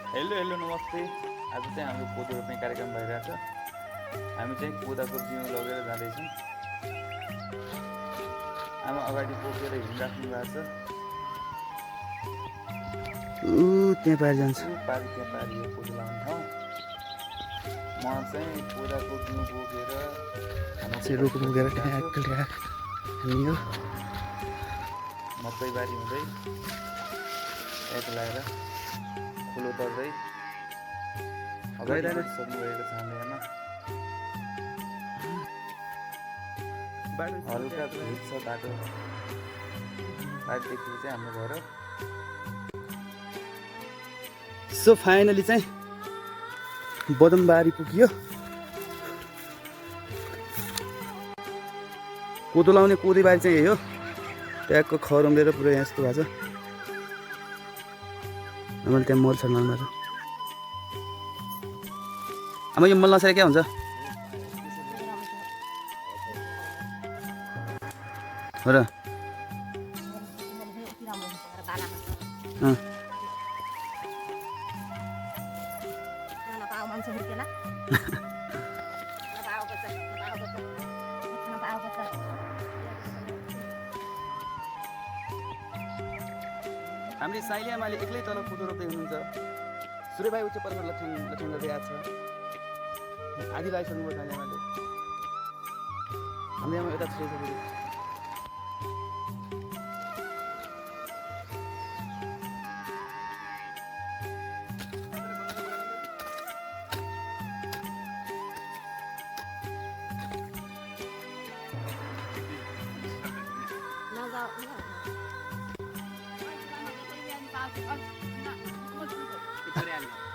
Hello hello नमस्ते। आज चाहिँ हाम्रो कोदो रोप्ने कार्यक्रम भइरहेछ। हामी चाहिँ कोदाको बिउ लगेर जाँदैछौँ। आमा अगाडि बोकेर हिँडिराख्नु भएको छ। त्यहाँ पारि जान्छ। पारि त्यहाँ पारि यो कोदो लाउने ठाउँ। म चाहिँ कोदाको बिउ बोकेर रुख बोकेर ठ्याक्क हिँड्यो। मकै बारी हुँदै एक लगाएर खोलो तर्दै अगाडि सक्नुभएको छ हाम्रो यहाँ। हल्का भिड छ बाटो। बाटोदेखि चाहिँ हाम्रो घर। सो फाइनली चाहिँ बदमबारी पुग्यो। कोदो लाउने कोदी बारी चाहिँ यही हो। ट्यागको खरम्लेर पुरै यस्तो भएको छ। मैले त्यहाँ मल छ लाउनु छ। अब यो मल नसकेर क्या हुन्छ हो र। हामीले साइली आमाले एक्लै तल कोदो रोप्दै हुनुहुन्छ। सूर्य भाइ उच्च पर्वत लक्षण गर्दै आएको छ। आधी लगाइसक्नुभयो साइली आमाले। हामीले आमा यता छिरेछ। Victoria.